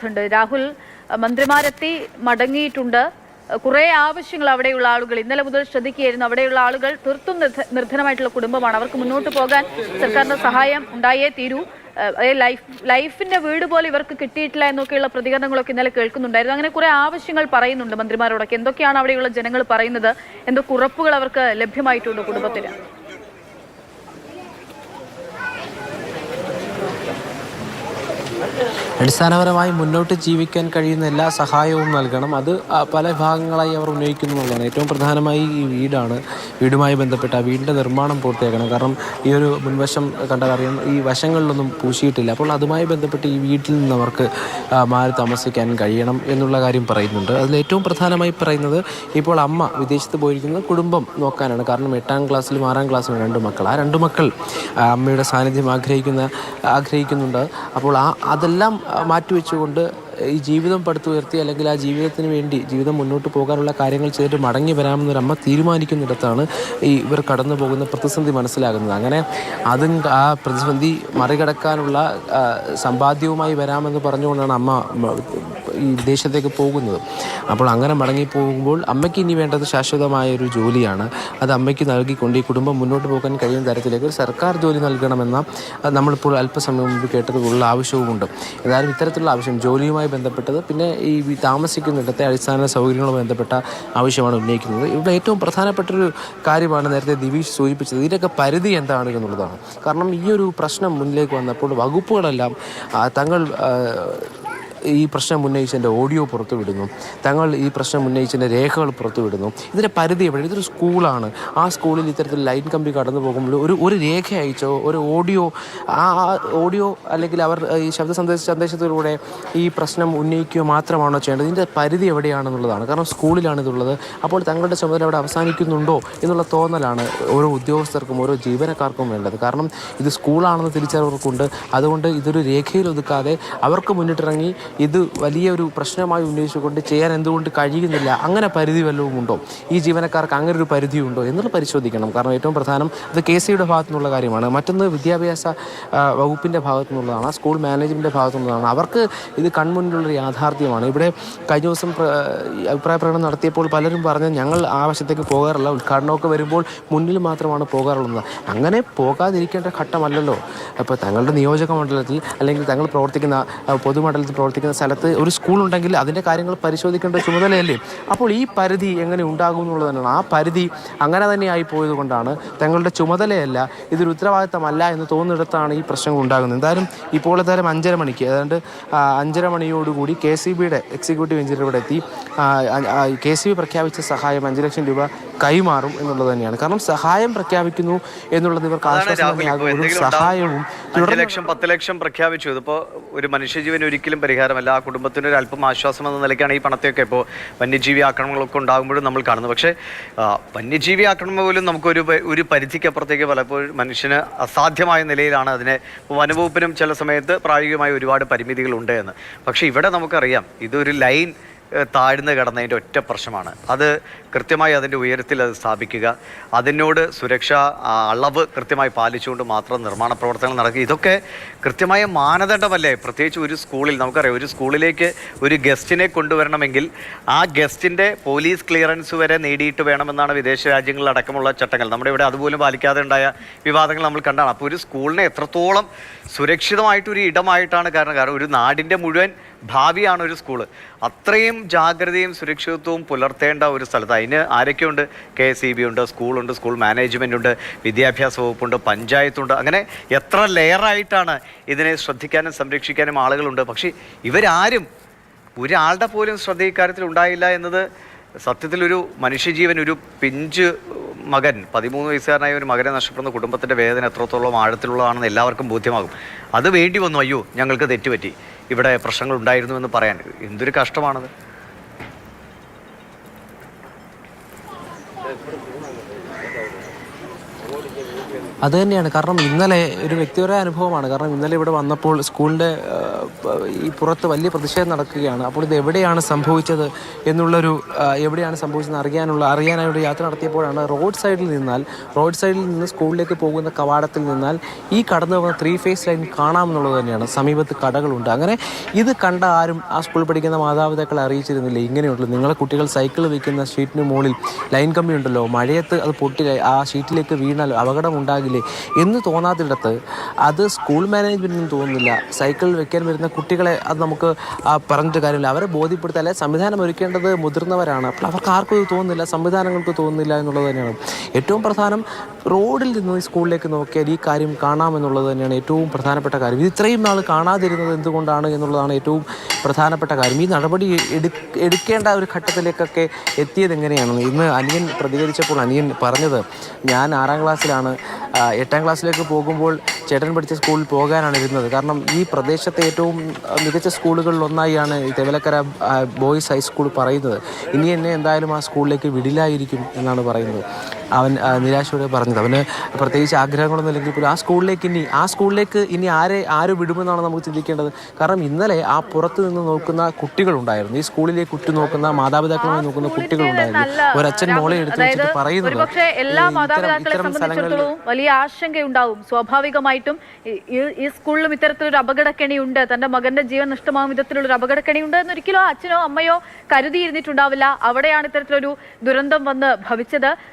രാഹുൽ മന്ത്രിമാരെത്തി മടങ്ങിയിട്ടുണ്ട്. കുറെ ആവശ്യങ്ങൾ അവിടെയുള്ള ആളുകൾ ഇന്നലെ മുതൽ ശ്രദ്ധിക്കുകയായിരുന്നു. അവിടെയുള്ള ആളുകൾ തീർത്തും നിർധനമായിട്ടുള്ള കുടുംബമാണ്. അവർക്ക് മുന്നോട്ട് പോകാൻ സർക്കാരിന്റെ സഹായം ഉണ്ടായേ തീരൂ. ലൈഫിന്റെ വീട് പോലെ ഇവർക്ക് കിട്ടിയിട്ടില്ല എന്നൊക്കെയുള്ള പ്രതികരണങ്ങളൊക്കെ ഇന്നലെ കേൾക്കുന്നുണ്ടായിരുന്നു. അങ്ങനെ കുറെ ആവശ്യങ്ങൾ പറയുന്നുണ്ട് മന്ത്രിമാരോടൊക്കെ. എന്തൊക്കെയാണ് അവിടെയുള്ള ജനങ്ങൾ പറയുന്നത്? എന്തൊക്കെ ഉറപ്പുകൾ അവർക്ക് ലഭ്യമായിട്ടുണ്ട് കുടുംബത്തിന്? അടിസ്ഥാനപരമായി മുന്നോട്ട് ജീവിക്കാൻ കഴിയുന്ന എല്ലാ സഹായവും നൽകണം. അത് പല ഭാഗങ്ങളായി അവർ ഉന്നയിക്കുന്നു എന്നുള്ളതാണ്. ഏറ്റവും പ്രധാനമായി ഈ വീടുമായി ബന്ധപ്പെട്ട വീടിൻ്റെ നിർമ്മാണം പൂർത്തിയാക്കണം. കാരണം ഈ ഒരു മുൻവശം കണ്ടതറിയാം, ഈ വശങ്ങളിലൊന്നും പൂശിയിട്ടില്ല. അപ്പോൾ അതുമായി ബന്ധപ്പെട്ട് ഈ വീട്ടിൽ നിന്ന് അവർക്ക് മാറി താമസിക്കാൻ കഴിയണം എന്നുള്ള കാര്യം പറയുന്നുണ്ട്. അതിൽ ഏറ്റവും പ്രധാനമായി പറയുന്നത് ഇപ്പോൾ അമ്മ വിദേശത്ത് പോയിരിക്കുന്നത് കുടുംബം നോക്കാനാണ്. കാരണം 8ാം ക്ലാസ്സിലും 6ാം ക്ലാസ്സിലും 2 മക്കൾ. ആ 2 മക്കൾ അമ്മയുടെ സാന്നിധ്യം ആഗ്രഹിക്കുന്നുണ്ട്. അപ്പോൾ അതെല്ലാം മാറ്റിവെച്ചുകൊണ്ട് ഈ ജീവിതം പടുത്തുയർത്തി, അല്ലെങ്കിൽ ആ ജീവിതത്തിന് വേണ്ടി ജീവിതം മുന്നോട്ട് പോകാനുള്ള കാര്യങ്ങൾ ചെയ്തിട്ട് മടങ്ങി വരാമെന്നൊരമ്മ തീരുമാനിക്കുന്നിടത്താണ് ഇവർ കടന്നു പോകുന്ന പ്രതിസന്ധി മനസ്സിലാകുന്നത്. അങ്ങനെ ആ പ്രതിസന്ധി മറികടക്കാനുള്ള സമ്പാദ്യവുമായി വരാമെന്ന് പറഞ്ഞുകൊണ്ടാണ് അമ്മ ഈ വിദേശത്തേക്ക് പോകുന്നത്. അപ്പോൾ അങ്ങനെ മടങ്ങിപ്പോകുമ്പോൾ അമ്മയ്ക്ക് ഇനി വേണ്ടത് ശാശ്വതമായൊരു ജോലിയാണ്. അത് അമ്മയ്ക്ക് നൽകിക്കൊണ്ട് ഈ കുടുംബം മുന്നോട്ട് പോകാൻ കഴിയുന്ന തരത്തിലേക്ക് ഒരു സർക്കാർ ജോലി നൽകണമെന്ന നമ്മളിപ്പോൾ അല്പസമയം മുമ്പ് കേട്ടതുള്ള ആവശ്യവുമുണ്ട്. ഏതായാലും ഇത്തരത്തിലുള്ള ആവശ്യം ജോലിയുമായി ബന്ധപ്പെട്ടത്, പിന്നെ ഈ താമസിക്കുന്നിടത്തെ അടിസ്ഥാന സൗകര്യങ്ങളുമായി ബന്ധപ്പെട്ട ആവശ്യമാണ് ഉന്നയിക്കുന്നത്. ഇവിടെ ഏറ്റവും പ്രധാനപ്പെട്ടൊരു കാര്യമാണ് നേരത്തെ ദിവീഷ് സൂചിപ്പിച്ചത്. ഇതിൻ്റെയൊക്കെ പരിധി എന്താണ് എന്നുള്ളതാണ്. കാരണം ഈ ഒരു പ്രശ്നം മുന്നിലേക്ക് വന്നപ്പോൾ വകുപ്പുകളെല്ലാം തങ്ങൾ ഈ പ്രശ്നം ഉന്നയിച്ചതിൻ്റെ ഓഡിയോ പുറത്തുവിടുന്നു, തങ്ങൾ ഈ പ്രശ്നം ഉന്നയിച്ചതിൻ്റെ രേഖകൾ പുറത്തുവിടുന്നു. ഇതിൻ്റെ പരിധി എവിടെ? ഇതൊരു സ്കൂളാണ്. ആ സ്കൂളിൽ ഇത്തരത്തിൽ ലൈൻ കമ്പി കടന്നു പോകുമ്പോൾ ഒരു രേഖ അയച്ചോ ഒരു ഓഡിയോ അല്ലെങ്കിൽ അവർ ഈ സന്ദേശത്തിലൂടെ ഈ പ്രശ്നം ഉന്നയിക്കുകയോ മാത്രമാണോ ചെയ്യേണ്ടത്? ഇതിൻ്റെ പരിധി എവിടെയാണെന്നുള്ളതാണ്. കാരണം സ്കൂളിലാണ് ഇതുള്ളത്. അപ്പോൾ തങ്ങളുടെ ചുമതല അവിടെ അവസാനിക്കുന്നുണ്ടോ എന്നുള്ള തോന്നലാണ് ഓരോ ഉദ്യോഗസ്ഥർക്കും ഓരോ ജീവനക്കാർക്കും വേണ്ടത്. കാരണം ഇത് സ്കൂളാണെന്ന് തിരിച്ചറിവർക്കുണ്ട്. അതുകൊണ്ട് ഇതൊരു രേഖയിൽ ഒതുക്കാതെ അവർക്ക് മുന്നിട്ടിറങ്ങി ഇത് വലിയൊരു പ്രശ്നമായി ഉന്നയിച്ചുകൊണ്ട് ചെയ്യാൻ എന്തുകൊണ്ട് കഴിയുന്നില്ല? അങ്ങനെ പരിധി വല്ലതും ഉണ്ടോ? ഈ ജീവനക്കാർക്ക് അങ്ങനെ ഒരു പരിധിയുണ്ടോ എന്നുള്ളത് പരിശോധിക്കണം. കാരണം ഏറ്റവും പ്രധാനം അത് KCയുടെ ഭാഗത്തു നിന്നുള്ള കാര്യമാണ്. മറ്റൊന്ന് വിദ്യാഭ്യാസ വകുപ്പിൻ്റെ ഭാഗത്തു നിന്നുള്ളതാണ്, സ്കൂൾ മാനേജ്മെൻറ്റിൻ്റെ ഭാഗത്തു നിന്നുള്ളതാണ്. അവർക്ക് ഇത് കൺമുന്നിലുള്ളൊരു യാഥാർത്ഥ്യമാണ്. ഇവിടെ കഴിഞ്ഞ ദിവസം അഭിപ്രായ പ്രകടനം നടത്തിയപ്പോൾ പലരും പറഞ്ഞ് ഞങ്ങൾ ആവശ്യത്തേക്ക് പോകാറില്ല, ഉദ്ഘാടനമൊക്കെ വരുമ്പോൾ മുന്നിൽ മാത്രമാണ് പോകാറുള്ളത്. അങ്ങനെ പോകാതിരിക്കേണ്ട ഘട്ടമല്ലല്ലോ. അപ്പോൾ തങ്ങളുടെ നിയോജക മണ്ഡലത്തിൽ അല്ലെങ്കിൽ തങ്ങൾ പ്രവർത്തിക്കുന്ന പൊതുമണ്ഡലത്തിൽ പ്രവർത്തിക്കുന്ന സ്ഥലത്ത് ഒരു സ്കൂളുണ്ടെങ്കിൽ അതിൻ്റെ കാര്യങ്ങൾ പരിശോധിക്കേണ്ട ചുമതലയല്ലേ? അപ്പോൾ ഈ പരിധി എങ്ങനെ ഉണ്ടാകും എന്നുള്ളത് തന്നെയാണ്. ആ പരിധി അങ്ങനെ തന്നെ ആയിപ്പോയത് കൊണ്ടാണ്, തങ്ങളുടെ ചുമതലയല്ല, ഇതൊരു ഉത്തരവാദിത്തമല്ല എന്ന് തോന്നുന്നിടത്താണ് ഈ പ്രശ്നങ്ങൾ ഉണ്ടാകുന്നത്. എന്തായാലും ഇപ്പോൾ 5:30 മണിക്ക്, ഏതാണ്ട് 5:30 മണിയോടുകൂടി KCBയുടെ എക്സിക്യൂട്ടീവ് എഞ്ചിനീയർ ഇവിടെ എത്തി KCB പ്രഖ്യാപിച്ച സഹായം 5 ലക്ഷം രൂപ കൈമാറും എന്നുള്ളത് തന്നെയാണ്. കാരണം സഹായം പ്രഖ്യാപിക്കുന്നു എന്നുള്ളത് ഇവർക്ക് ആശ്വാസമാകും. സഹായവും 5 ലക്ഷം 10 ലക്ഷം പ്രഖ്യാപിച്ചു. ഇതിപ്പോൾ ഒരു മനുഷ്യജീവൻ ഒരിക്കലും പരിഹാരമല്ല. ആ കുടുംബത്തിന് ഒരു അല്പം ആശ്വാസം എന്ന നിലയ്ക്കാണ് ഈ പണത്തെയൊക്കെ ഇപ്പോൾ വന്യജീവി ആക്രമണങ്ങളൊക്കെ ഉണ്ടാകുമ്പോഴും നമ്മൾ കാണുന്നത്. പക്ഷേ വന്യജീവി ആക്രമണം പോലും നമുക്കൊരു പരിധിക്കപ്പുറത്തേക്ക് പലപ്പോഴും മനുഷ്യന് അസാധ്യമായ നിലയിലാണ് അതിനെ. വനവകുപ്പിനും ചില സമയത്ത് പ്രായോഗികമായ ഒരുപാട് പരിമിതികളുണ്ട് എന്ന്. പക്ഷേ ഇവിടെ നമുക്കറിയാം ഇതൊരു ലൈൻ താഴ്ന്നു കിടന്നതിൻ്റെ ഒറ്റ പ്രശ്നമാണ്. അത് കൃത്യമായി അതിൻ്റെ ഉയരത്തിൽ അത് സ്ഥാപിക്കുക, അതിനോട് സുരക്ഷാ അളവ് കൃത്യമായി പാലിച്ചുകൊണ്ട് മാത്രം നിർമ്മാണ പ്രവർത്തനങ്ങൾ നടക്കുക. ഇതൊക്കെ കൃത്യമായ മാനദണ്ഡമല്ലേ? പ്രത്യേകിച്ച് ഒരു സ്കൂളിൽ നമുക്കറിയാം, ഒരു സ്കൂളിലേക്ക് ഒരു ഗസ്റ്റിനെ കൊണ്ടുവരണമെങ്കിൽ ആ ഗസ്റ്റിൻ്റെ പോലീസ് ക്ലിയറൻസ് വരെ നേടിയിട്ട് വേണമെന്നാണ് വിദേശ രാജ്യങ്ങളിലടക്കമുള്ള ചട്ടങ്ങൾ. നമ്മുടെ ഇവിടെ അതുപോലും പാലിക്കാതെ ഉണ്ടായ വിവാദങ്ങൾ നമ്മൾ കണ്ടാണ്. അപ്പോൾ ഒരു സ്കൂളിനെ എത്രത്തോളം സുരക്ഷിതമായിട്ടൊരു ഇടമായിട്ടാണ്, കാരണം ഒരു നാടിൻ്റെ മുഴുവൻ ഭാവിയാണ് ഒരു സ്കൂള്. അത്രയും ജാഗ്രതയും സുരക്ഷിതത്വവും പുലർത്തേണ്ട ഒരു സ്ഥലത്ത് അതിന് ആരൊക്കെയുണ്ട്? KCB ഉണ്ട്, സ്കൂളുണ്ട്, സ്കൂൾ മാനേജ്മെൻ്റ് ഉണ്ട്, വിദ്യാഭ്യാസ വകുപ്പുണ്ട്, പഞ്ചായത്തുണ്ട്. അങ്ങനെ എത്ര ലെയറായിട്ടാണ് ഇതിനെ ശ്രദ്ധിക്കാനും സംരക്ഷിക്കാനും ആളുകളുണ്ട്. പക്ഷേ ഇവരാരും ഒരാളുടെ പോലും ശ്രദ്ധ ഇക്കാര്യത്തിൽ ഉണ്ടായില്ല എന്നത് സത്യത്തിലൊരു മനുഷ്യജീവൻ, ഒരു പിഞ്ച് മകൻ, 13 വയസ്സുകാരനായ ഒരു മകനെ നഷ്ടപ്പെടുന്ന കുടുംബത്തിൻ്റെ വേദന എത്രത്തോളം ആഴത്തിലുള്ളതാണെന്ന് എല്ലാവർക്കും ബോധ്യമാകും. അത് വേണ്ടി വന്നു, അയ്യോ ഞങ്ങൾക്ക് തെറ്റുപറ്റി, ഇവിടെ പ്രശ്നങ്ങൾ ഉണ്ടായിരുന്നു എന്ന് പറയാൻ. എന്തൊരു കഷ്ടമാണത്. അത് തന്നെയാണ്. കാരണം ഇന്നലെ ഒരു വ്യക്തിപരമായ അനുഭവമാണ്. കാരണം ഇന്നലെ ഇവിടെ വന്നപ്പോൾ സ്കൂളിൻ്റെ ഈ പുറത്ത് വലിയ പ്രതിഷേധം നടക്കുകയാണ്. അപ്പോൾ ഇത് എവിടെയാണ് സംഭവിച്ചത് എന്നുള്ളൊരു എവിടെയാണ് സംഭവിച്ചതെന്ന് അറിയാനായി ഒരു യാത്ര നടത്തിയപ്പോഴാണ് റോഡ് സൈഡിൽ നിന്ന് സ്കൂളിലേക്ക് പോകുന്ന കവാടത്തിൽ നിന്നാൽ ഈ കടന്നു പോകുന്ന 3 ഫേസ് ലൈൻ കാണാമെന്നുള്ളത് തന്നെയാണ്. സമീപത്ത് കടകളുണ്ട്. അങ്ങനെ ഇത് കണ്ട ആരും ആ സ്കൂളിൽ പഠിക്കുന്ന മാതാപിതാക്കളെ അറിയിച്ചിരുന്നില്ല ഇങ്ങനെയുള്ളൂ. നിങ്ങളെ കുട്ടികൾ സൈക്കിൾ വയ്ക്കുന്ന ഷീറ്റിന് മുകളിൽ ലൈൻ കമ്പി ഉണ്ടല്ലോ, മഴയത്ത് അത് പൊട്ടി ആ ഷീറ്റിലേക്ക് വീണാൽ അപകടം ഉണ്ടാകില്ലേ എന്ന് തോന്നാത്തിടത്ത് അത് സ്കൂൾ മാനേജ്മെൻറ്റിനും തോന്നുന്നില്ല. സൈക്കിൾ വെക്കാൻ വരുന്ന കുട്ടികളെ അത് നമുക്ക് പറഞ്ഞിട്ട് കാര്യമില്ല. അവരെ ബോധ്യപ്പെടുത്താൻ അല്ലെങ്കിൽ സംവിധാനം ഒരുക്കേണ്ടത് മുതിർന്നവരാണ്. അപ്പോൾ അവർക്ക് ആർക്കും ഇത് തോന്നുന്നില്ല, സംവിധാനങ്ങൾക്ക് തോന്നുന്നില്ല എന്നുള്ളത് തന്നെയാണ് ഏറ്റവും പ്രധാനം. റോഡിൽ നിന്ന് ഈ സ്കൂളിലേക്ക് നോക്കിയാൽ ഈ കാര്യം കാണാമെന്നുള്ളത് തന്നെയാണ് ഏറ്റവും പ്രധാനപ്പെട്ട കാര്യം. ഇത് ഇത്രയും നാൾ കാണാതിരുന്നത് എന്തുകൊണ്ടാണ് എന്നുള്ളതാണ് ഏറ്റവും പ്രധാനപ്പെട്ട കാര്യം. ഈ നടപടി എടുക്കേണ്ട ഒരു ഘട്ടത്തിലേക്കൊക്കെ എത്തിയത് എങ്ങനെയാണ്? ഇന്ന് അനിയൻ പ്രതികരിച്ചപ്പോൾ അനിയൻ പറഞ്ഞത്, ഞാൻ 6ാം ക്ലാസ്സിലാണ്, 8ാം ക്ലാസ്സിലേക്ക് പോകുമ്പോൾ ചേട്ടൻ പഠിച്ച സ്കൂളിൽ പോകാനാണ് ഇരുന്നത്. കാരണം ഈ പ്രദേശത്തെ ഏറ്റവും മികച്ച സ്കൂളുകളിലൊന്നായാണ് ഈ തെവലക്കര ബോയ്സ് ഹൈസ്കൂൾ പറയുന്നത്. ഇനി എന്നെ എന്തായാലും ആ സ്കൂളിലേക്ക് വിടില്ലായിരിക്കും എന്നാണ് പറയുന്നത്. അവൻ നിരാശയോടെ പറഞ്ഞത്. അവന് പ്രത്യേകിച്ച് ആഗ്രഹങ്ങളൊന്നും ഇല്ലെങ്കിൽ പോലും ആ സ്കൂളിലേക്ക് ഇനി ആര് വിടുമെന്നാണ് നമുക്ക് ചിന്തിക്കേണ്ടത്. കാരണം ഇന്നലെ ആ പുറത്ത് നിന്ന് നോക്കുന്ന കുട്ടികളുണ്ടായിരുന്നു, ഈ സ്കൂളിലേക്ക് ഉറ്റുനോക്കുന്ന മാതാപിതാക്കളുമായി നോക്കുന്ന കുട്ടികളുണ്ടായിരുന്നു. ഒരച്ഛൻ മോളെ എടുത്തു വെച്ചിട്ട് പറയുന്നത് പക്ഷേ എല്ലാ മാതാപിതാക്കളെ സംബന്ധിച്ചിടത്തോളം വലിയ ആശങ്കയുണ്ടാവും. സ്വാഭാവികമായിട്ടും ഈ സ്കൂളിലും ഇത്തരത്തിലൊരു അപകടക്കെണിയുണ്ട്, തന്റെ മകന്റെ ജീവൻ നഷ്ടമാകും വിധത്തിലുള്ള ഒരു അപകടക്കെണിയുണ്ട് എന്നൊരിക്കലോ അച്ഛനോ അമ്മയോ കരുതിയിരുന്നിട്ടുണ്ടാവില്ല. അവിടെയാണ് ഇത്തരത്തിലൊരു ദുരന്തം വന്ന് ഭവിച്ചത്.